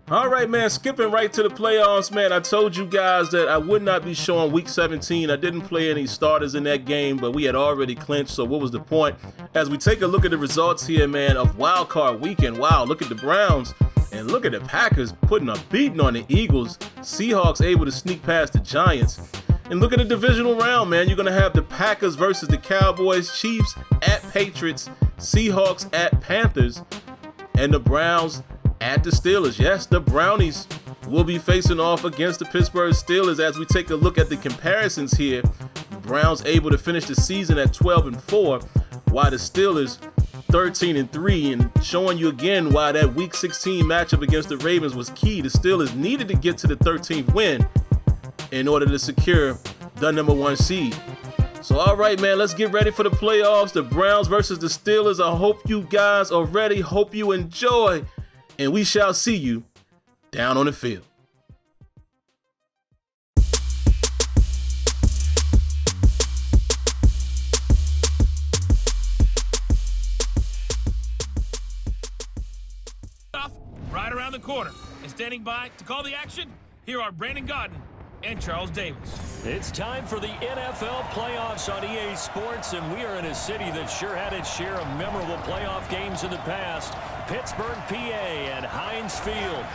All right, man, skipping right to the playoffs, man. I told you guys that I would not be showing Week 17. I didn't play any starters in that game, but we had already clinched, so what was the point? As we take a look at the results here, man, of Wild Card Weekend. Wow, look at the Browns, and look at the Packers putting a beating on the Eagles. Seahawks able to sneak past the Giants. And look at the divisional round, man. You're going to have the Packers versus the Cowboys, Chiefs at Patriots, Seahawks at Panthers, and the Browns at the Steelers. Yes, the Brownies will be facing off against the Pittsburgh Steelers. As we take a look at the comparisons here, the Browns able to finish the season at 12-4, while the Steelers 13-3, and showing you again why that Week 16 matchup against the Ravens was key. The Steelers needed to get to the 13th win in order to secure the number 1 seed. So all right, man, let's get ready for the playoffs. The Browns versus the Steelers. I hope you guys are ready. Hope you enjoy. And we shall see you down on the field. Right around the corner. And standing by to call the action, here are Brandon Godden and Charles Davis. It's time for the NFL playoffs on EA Sports, and we are in a city that sure had its share of memorable playoff games in the past. Pittsburgh, PA, and Heinz Field.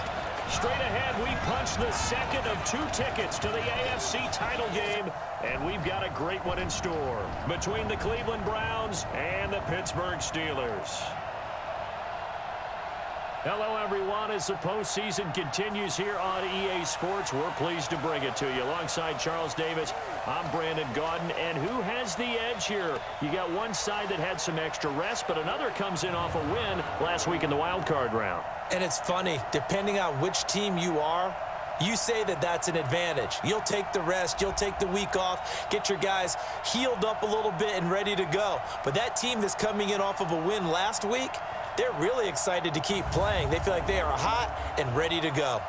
Straight ahead, we punch the second of 2 tickets to the AFC title game, and we've got a great one in store between the Cleveland Browns and the Pittsburgh Steelers. Hello, everyone. As the postseason continues here on EA Sports, we're pleased to bring it to you. Alongside Charles Davis, I'm Brandon Godden. And who has the edge here? You got one side that had some extra rest, but another comes in off a win last week in the wild card round. And it's funny, depending on which team you are, you say that that's an advantage. You'll take the rest, you'll take the week off, get your guys healed up a little bit and ready to go. But that team that's coming in off of a win last week, they're really excited to keep playing. They feel like they are hot and ready to go.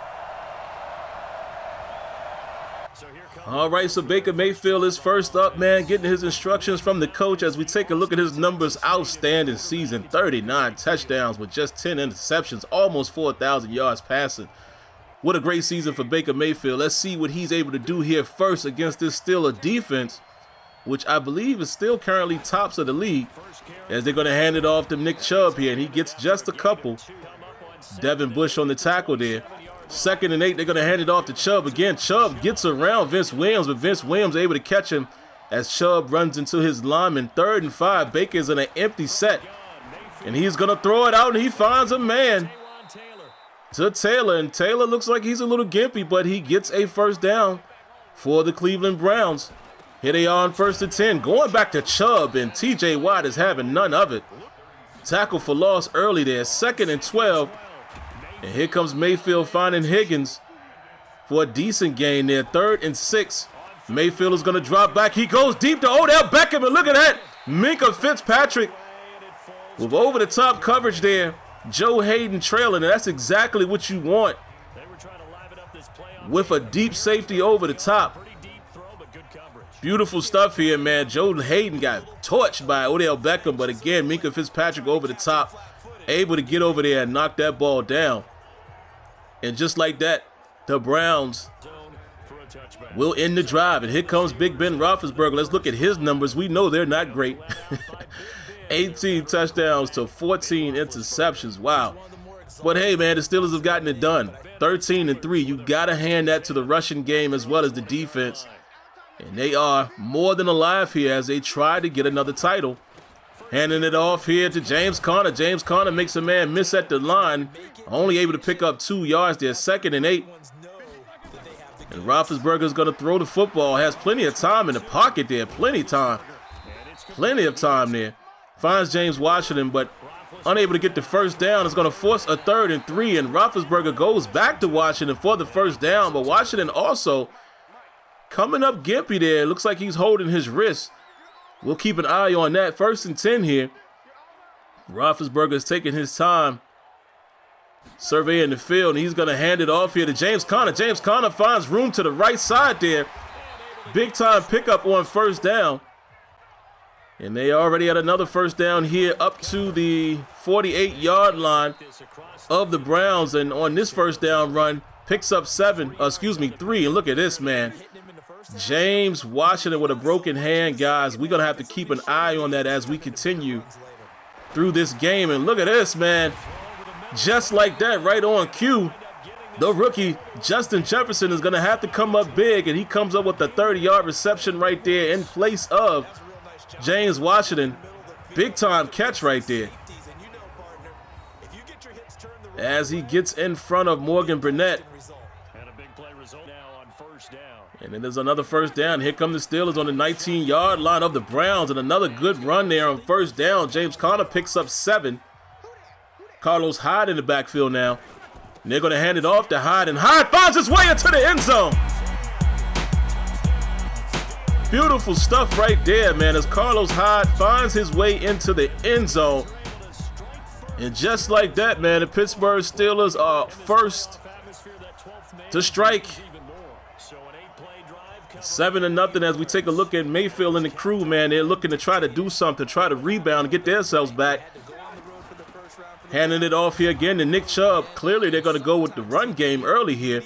All right, so Baker Mayfield is first up, man, getting his instructions from the coach as we take a look at his numbers. Outstanding season, 39 touchdowns with just 10 interceptions, almost 4,000 yards passing. What a great season for Baker Mayfield. Let's see what he's able to do here first against this Steelers defense, which I believe is still currently tops of the league, as they're going to hand it off to Nick Chubb here, and he gets just a couple. Devin Bush on the tackle there. 2nd and 8, they're going to hand it off to Chubb again. Chubb gets around Vince Williams, but Vince Williams able to catch him as Chubb runs into his lineman. 3rd and 5, Baker's in an empty set, and he's going to throw it out, and he finds a man to Taylor, and Taylor looks like he's a little gimpy, but he gets a first down for the Cleveland Browns. Here they are on 1st and 10, going back to Chubb, and TJ Watt is having none of it. Tackle for loss early there, 2nd and 12. And here comes Mayfield finding Higgins for a decent gain there, 3rd and 6. Mayfield is going to drop back. He goes deep to Odell Beckham, and look at that. Minka Fitzpatrick with over-the-top coverage there. Joe Hayden trailing, and that's exactly what you want with a deep safety over the top. Beautiful stuff here, man. Joe Hayden got torched by Odell Beckham, but again, Minka Fitzpatrick over the top, able to get over there and knock that ball down. And just like that, the Browns will end the drive. And here comes Big Ben Roethlisberger. Let's look at his numbers. We know they're not great. 18 touchdowns to 14 interceptions. Wow. But hey, man, the Steelers have gotten it done. 13-3. You got to hand that to the rushing game as well as the defense. And they are more than alive here as they try to get another title. Handing it off here to James Conner. James Conner makes a man miss at the line. Only able to pick up 2 yards there. 2nd and 8. And Roethlisberger is going to throw the football. Has plenty of time in the pocket there. Plenty of time. Plenty of time there. Finds James Washington, but unable to get the first down. It's going to force a 3rd and 3. And Roethlisberger goes back to Washington for the first down. But Washington also coming up gimpy there. Looks like he's holding his wrist. We'll keep an eye on that. 1st and 10 here. Roethlisberger is taking his time, surveying the field, and he's going to hand it off here to James Conner. James Conner finds room to the right side there. Big time pickup on 1st down. And they already had another first down here up to the 48-yard line of the Browns. And on this first down run, picks up 3. And look at this, man. James Washington with a broken hand, guys. We're going to have to keep an eye on that as we continue through this game. And look at this, man. Just like that, right on cue, the rookie Justin Jefferson is going to have to come up big, and he comes up with a 30-yard reception right there in place of James Washington. Big time catch right there as he gets in front of Morgan Burnett. And then there's another first down. Here come the Steelers on the 19-yard line of the Browns, and another good run there on first down. James Conner picks up 7. Carlos Hyde in the backfield now. And they're going to hand it off to Hyde, and Hyde finds his way into the end zone. Beautiful stuff right there, man, as Carlos Hyde finds his way into the end zone. And just like that, man, the Pittsburgh Steelers are first to strike. 7-0 as we take a look at Mayfield and the crew, man. They're looking to try to do something, try to rebound and get themselves back. Handing it off here again to Nick Chubb. Clearly they're going to go with the run game early here.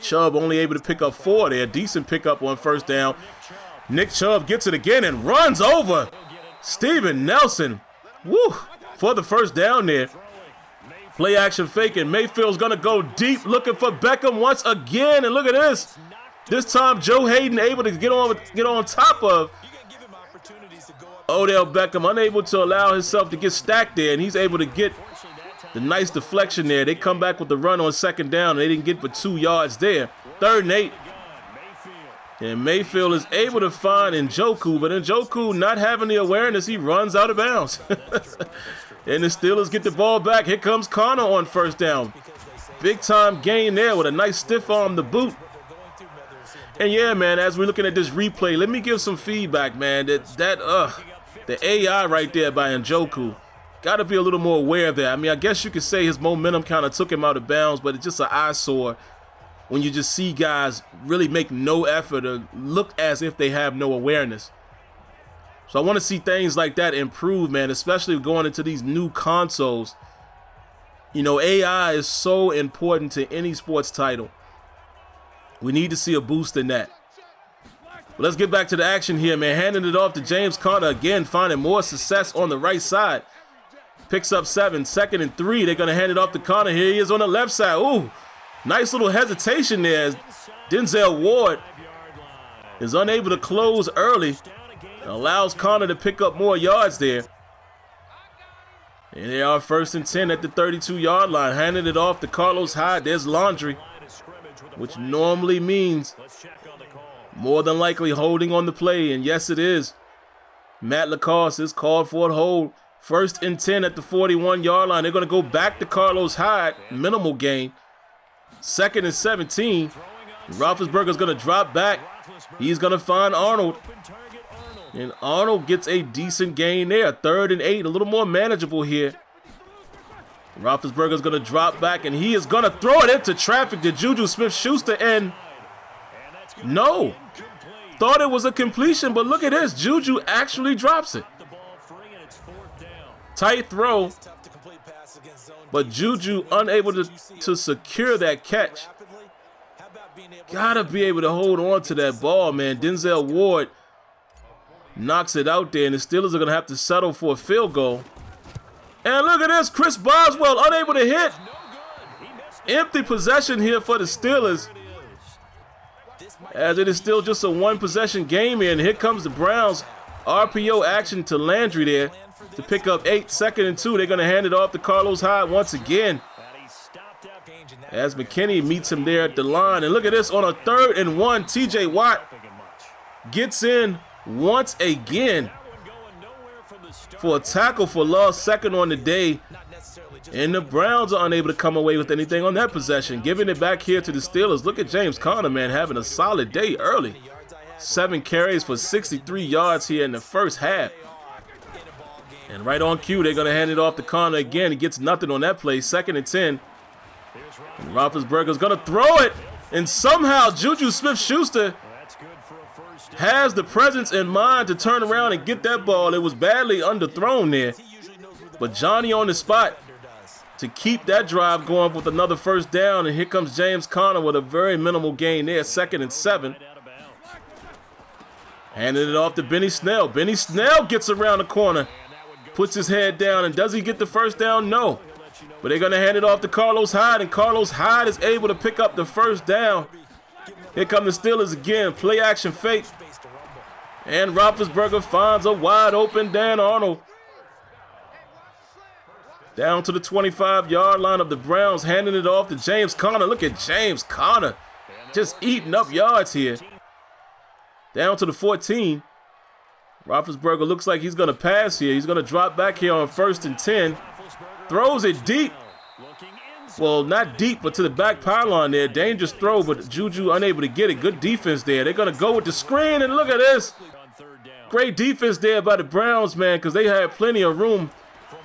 Chubb only able to pick up 4 there. Decent pickup on first down. Nick Chubb gets it again and runs over Steven Nelson. Woo! For the first down there. Play action fake, and Mayfield's going to go deep looking for Beckham once again. And look at this. This time Joe Hayden able to get on top of Odell Beckham, unable to allow himself to get stacked there, and he's able to get the nice deflection there. They come back with the run on second down, and they didn't get but 2 yards there. 3rd and 8. And Mayfield is able to find Njoku, but Njoku not having the awareness, he runs out of bounds. And the Steelers get the ball back. Here comes Conner on first down. Big time gain there with a nice stiff arm to boot. And yeah, man, as we're looking at this replay, let me give some feedback, man. The AI right there by Njoku, got to be a little more aware of that. I mean, I guess you could say his momentum kind of took him out of bounds, but it's just an eyesore when you just see guys really make no effort or look as if they have no awareness. So I want to see things like that improve, man, especially going into these new consoles. You know, AI is so important to any sports title. We need to see a boost in that. But let's get back to the action here, man. Handing it off to James Conner again, finding more success on the right side. Picks up 7, 2nd and 3. They're going to hand it off to Conner. Here he is on the left side. Ooh, nice little hesitation there. Denzel Ward is unable to close early. Allows Conner to pick up more yards there. And they are 1st and 10 at the 32-yard line. Handing it off to Carlos Hyde. There's Laundry, which normally means more than likely holding on the play, and yes, it is. Matt Lacoste is called for a hold. 1st and 10 at the 41-yard line. They're going to go back to Carlos Hyde, minimal gain. 2nd and 17. Roethlisberger's going to drop back. He's going to find Arnold. And Arnold gets a decent gain there. 3rd and 8, a little more manageable here. Roethlisberger's going to drop back, and he is going to throw it into traffic to Juju Smith-Schuster, and no. Thought it was a completion, but look at this. Juju actually drops it. Tight throw, but Juju unable to secure that catch. Gotta be able to hold on to that ball, man. Denzel Ward knocks it out there, and the Steelers are going to have to settle for a field goal. And look at this, Chris Boswell unable to hit. Empty possession here for the Steelers, as it is still just a 1-possession game here. And here comes the Browns. RPO action to Landry there to pick up 8, 2nd and 2. They're going to hand it off to Carlos Hyde once again, as McKinney meets him there at the line. And look at this, on a 3rd and 1, TJ Watt gets in once again for a tackle for loss, 2nd on the day. And the Browns are unable to come away with anything on that possession, giving it back here to the Steelers. Look at James Conner, man, having a solid day early. 7 carries for 63 yards here in the first half. And right on cue, they're going to hand it off to Conner again. He gets nothing on that play. 2nd and 10. And Roethlisberger's going to throw it. And somehow Juju Smith-Schuster has the presence in mind to turn around and get that ball. It was badly underthrown there, but Johnny on the spot to keep that drive going with another first down, and here comes James Conner with a very minimal gain there, 2nd and 7. Handing it off to Benny Snell. Benny Snell gets around the corner, puts his head down, and does he get the first down? No. But they're going to hand it off to Carlos Hyde, and Carlos Hyde is able to pick up the first down. Here come the Steelers again, play action fake. And Roethlisberger finds a wide open Dan Arnold. Down to the 25-yard line of the Browns, handing it off to James Conner. Look at James Conner just eating up yards here. Down to the 14. Roethlisberger looks like he's going to pass here. He's going to drop back here on 1st and 10. Throws it deep. Well, not deep, but to the back pylon there. Dangerous throw, but Juju unable to get it. Good defense there. They're going to go with the screen, and look at this. Great defense there by the Browns, man, because they had plenty of room.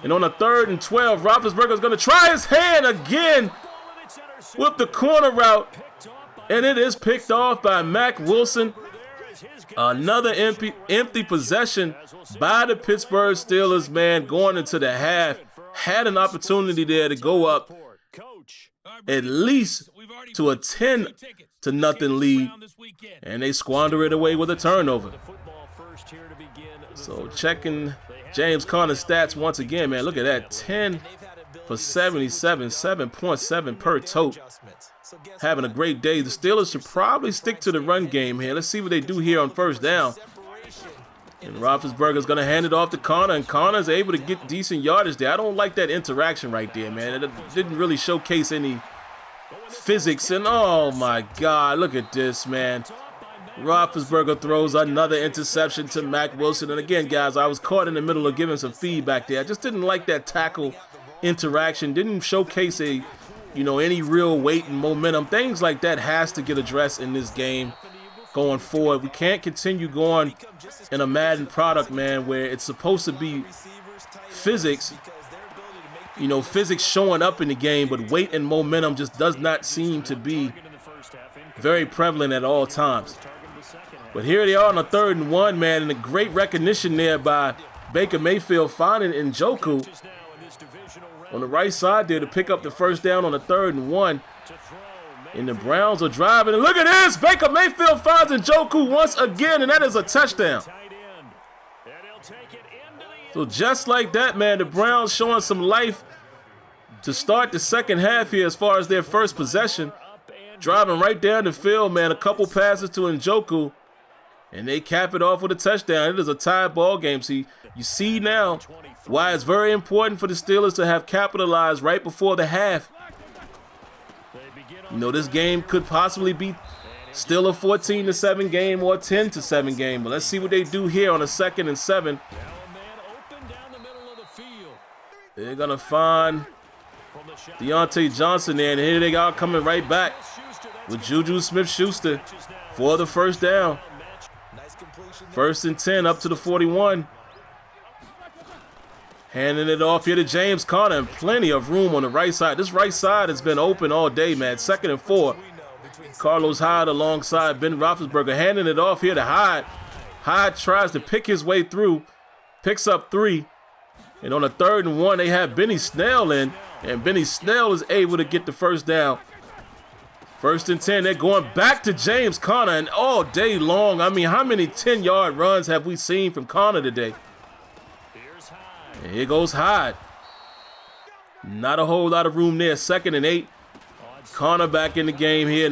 And on a 3rd and 12, Roethlisberger's going to try his hand again with the corner route. And it is picked off by Mack Wilson. Another empty possession by the Pittsburgh Steelers, man, going into the half. Had an opportunity there to go up at least to a 10-0 lead. And they squander it away with a turnover. So checking James Conner's stats once again, man. Look at that. 10 for 77, 7.7 per tote. Having a great day. The Steelers should probably stick to the run game here. Let's see what they do here on first down. And Roethlisberger's going to hand it off to Conner, and Conner's able to get decent yardage there. I don't like that interaction right there, man. It didn't really showcase any physics. And oh my God, look at this, man. Roethlisberger throws another interception to Mack Wilson. And again, guys, I was caught in the middle of giving some feedback there. I just didn't like that tackle interaction. Didn't showcase any real weight and momentum. Things like that has to get addressed in this game going forward. We can't continue going in a Madden product, man, where it's supposed to be physics, physics showing up in the game, but weight and momentum just does not seem to be very prevalent at all times. But here they are on a 3rd and 1, man, and a great recognition there by Baker Mayfield finding Njoku on the right side there to pick up the first down on a 3rd and 1. And the Browns are driving. And look at this. Baker Mayfield finds Njoku once again, and that is a touchdown. So just like that, man, the Browns showing some life to start the second half here as far as their first possession. Driving right down the field, man. A couple passes to Njoku, and they cap it off with a touchdown. It is a tied ball game. See, you see now why it's very important for the Steelers to have capitalized right before the half. This game could possibly be still a 14-7 game or a 10-7 game. But let's see what they do here on a 2nd and 7. They're going to find Deontay Johnson there, and here they are coming right back with Juju Smith-Schuster for the first down. 1st and 10 up to the 41. Handing it off here to James Conner, and plenty of room on the right side. This right side has been open all day, man. 2nd and 4. Carlos Hyde alongside Ben Roethlisberger, handing it off here to Hyde. Hyde tries to pick his way through, picks up 3. And on a 3rd and 1, they have Benny Snell in, and Benny Snell is able to get the first down. 1st and 10, they're going back to James Conner, and all day long, I mean, how many 10-yard runs have we seen from Conner today? And here goes Hyde. Not a whole lot of room there. 2nd and 8. Conner back in the game here.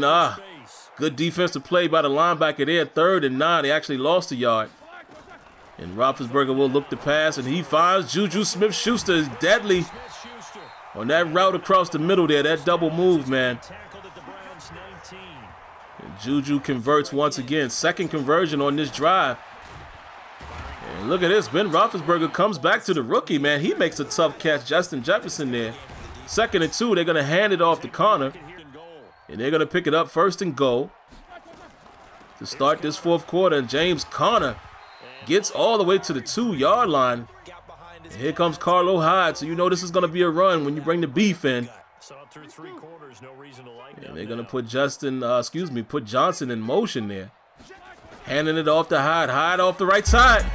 Good defensive play by the linebacker there. 3rd and 9. They actually lost a yard. And Roethlisberger will look to pass, and he finds Juju Smith-Schuster is deadly on that route across the middle there. That double move, man. And Juju converts once again. 2nd conversion on this drive. And look at this. Ben Roethlisberger comes back to the rookie, man. He makes a tough catch. Justin Jefferson there. 2nd and 2. They're going to hand it off to Conner. And they're going to pick it up 1st and goal to start this 4th quarter. And James Conner gets all the way to the 2-yard line. And here comes Carlos Hyde. So you know this is going to be a run when you bring the beef in. And they're going to put Johnson in motion there. Handing it off to Hyde. Hyde off the right side.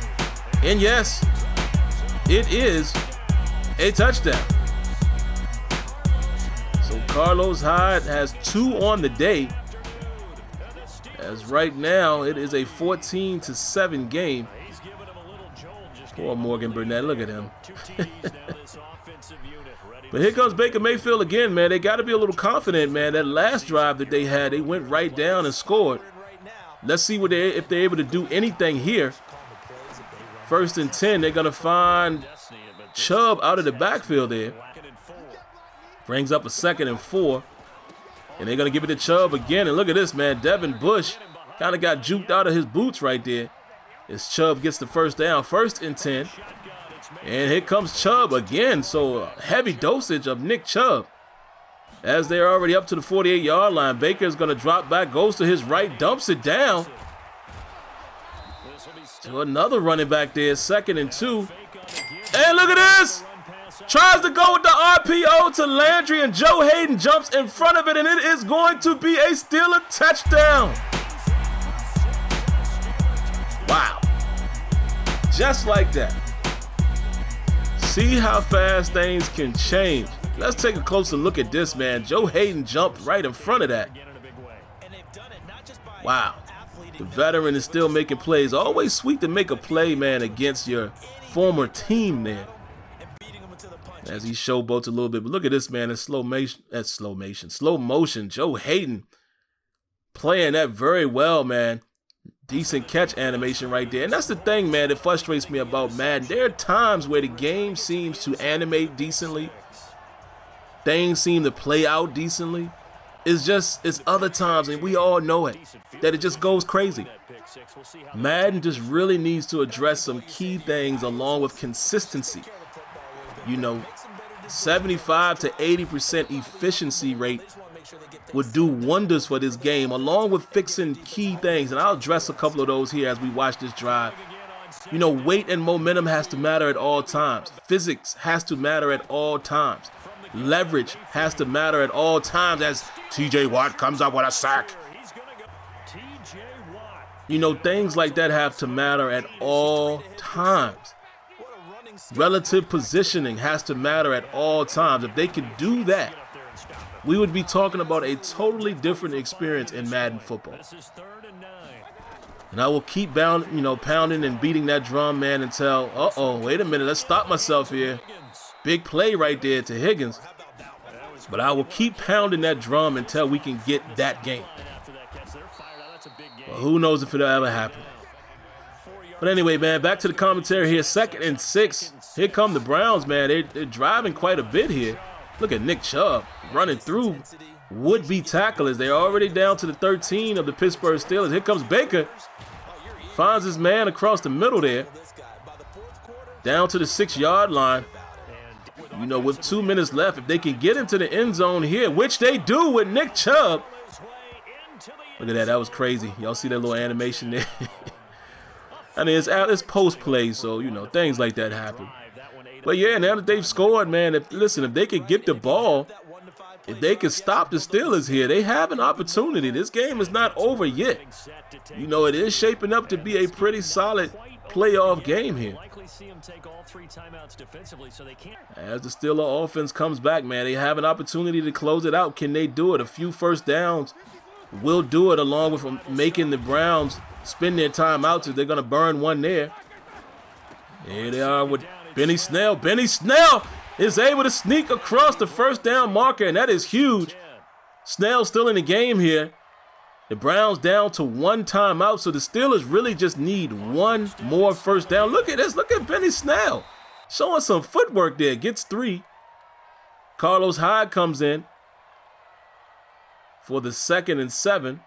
And yes, it is a touchdown. So Carlos Hyde has 2 on the day. As right now, it is a 14-7 game. Poor Morgan Burnett. Look at him. But here comes Baker Mayfield again, man. They got to be a little confident, man. That last drive that they had, they went right down and scored. Let's see if they're able to do anything here. 1st and 10, they're going to find Chubb out of the backfield there. Brings up a 2nd and 4. And they're going to give it to Chubb again. And look at this, man. Devin Bush kind of got juked out of his boots right there. As Chubb gets the first down. 1st and 10. And here comes Chubb again. So heavy dosage of Nick Chubb. As they're already up to the 48-yard line, Baker's going to drop back, goes to his right, dumps it down. To another running back there, 2nd and 2. And look at this. Tries to go with the RPO to Landry, and Joe Hayden jumps in front of it, and it is going to be a Steeler touchdown. Wow. Just like that. See how fast things can change. Let's take a closer look at this, man. Joe Hayden jumped right in front of that. Wow. The veteran is still making plays. Always sweet to make a play, man, against your former team there. As he showboats a little bit. But look at this, man. In slow motion. Joe Hayden playing that very well, man. Decent catch animation right there. And that's the thing, man, that frustrates me about Madden. There are times where the game seems to animate decently. Things seem to play out decently. It's other times, and we all know it, that it just goes crazy. Madden just really needs to address some key things along with consistency. You know, 75 to 80% efficiency rate would do wonders for this game, along with fixing key things. And I'll address a couple of those here as we watch this drive. You know, weight and momentum has to matter at all times. Physics has to matter at all times. Leverage has to matter at all times as TJ Watt comes up with a sack. You know, things like that have to matter at all times. Relative positioning has to matter at all times. If they could do that, we would be talking about a totally different experience in Madden football. And I will keep pounding and beating that drum, man, until, wait a minute, let's stop myself here. Big play right there to Higgins. But I will keep pounding that drum until we can get that game. Well, who knows if it'll ever happen. But anyway, man, back to the commentary here. 2nd and 6. Here come the Browns, man. They're driving quite a bit here. Look at Nick Chubb running through would-be tacklers. They're already down to the 13 of the Pittsburgh Steelers. Here comes Baker. Finds his man across the middle there. Down to the 6-yard line. You know, with 2 minutes left, if they can get into the end zone here, which they do with Nick Chubb. Look at that. That was crazy. Y'all see that little animation there? I mean, it's post-play, so, you know, things like that happen. But, yeah, now that they've scored, man, if they could get the ball, if they could stop the Steelers here, they have an opportunity. This game is not over yet. You know, it is shaping up to be a pretty solid playoff game here. As the Steeler offense comes back, man, they have an opportunity to close it out. Can they do it? A few first downs will do it, along with making the Browns spend their time out. So they're going to burn one there. Here they are with Benny Snell. Benny Snell is able to sneak across the first down marker, and that is huge. Snell still in the game here. The Browns down to 1 timeout, so the Steelers really just need 1 more first down. Look at this. Look at Benny Snell showing some footwork there. Gets 3. Carlos Hyde comes in for the 2nd and 7.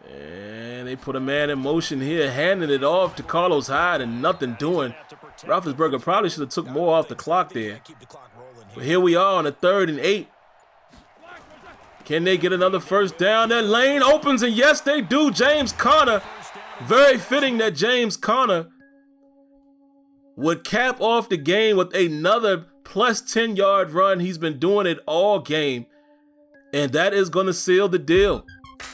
And they put a man in motion here, handing it off to Carlos Hyde and nothing doing. Roethlisberger probably should have took more off the clock there. But here we are on a 3rd and 8. Can they get another first down? That lane opens, and yes, they do. James Conner. Very fitting that James Conner would cap off the game with another plus 10-yard run. He's been doing it all game, and that is going to seal the deal.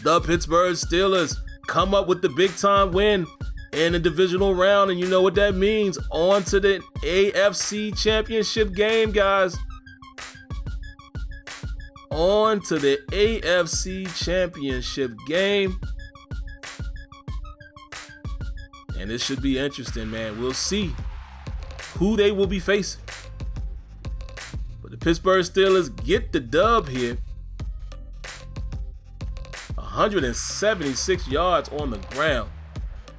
The Pittsburgh Steelers come up with the big time win in the divisional round, and you know what that means. On to the AFC championship game, guys. On to the AFC championship game. And this should be interesting, man. We'll see who they will be facing. But the Pittsburgh Steelers get the dub here. 176 yards on the ground.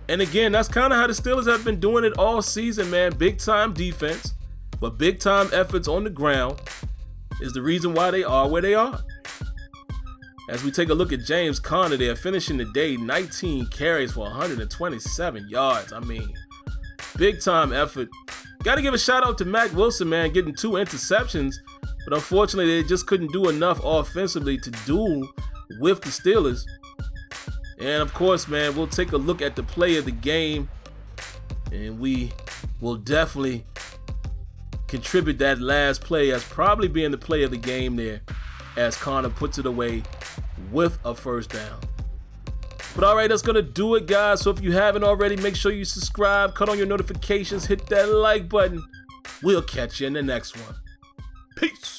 And again, that's kind of how the Steelers have been doing it all season, man. Big time defense, but big time efforts on the ground is the reason why they are where they are. As we take a look at James Conner there, finishing the day, 19 carries for 127 yards. I mean, big time effort. Got to give a shout out to Mac Wilson, man, getting 2 interceptions, but unfortunately they just couldn't do enough offensively to duel with the Steelers. And of course, man, we'll take a look at the play of the game, and we will definitely contribute that last play as probably being the play of the game there, as Conner puts it away with a first down. But all right, that's going to do it, guys. So if you haven't already, make sure you subscribe, cut on your notifications, hit that like button. We'll catch you in the next one. Peace.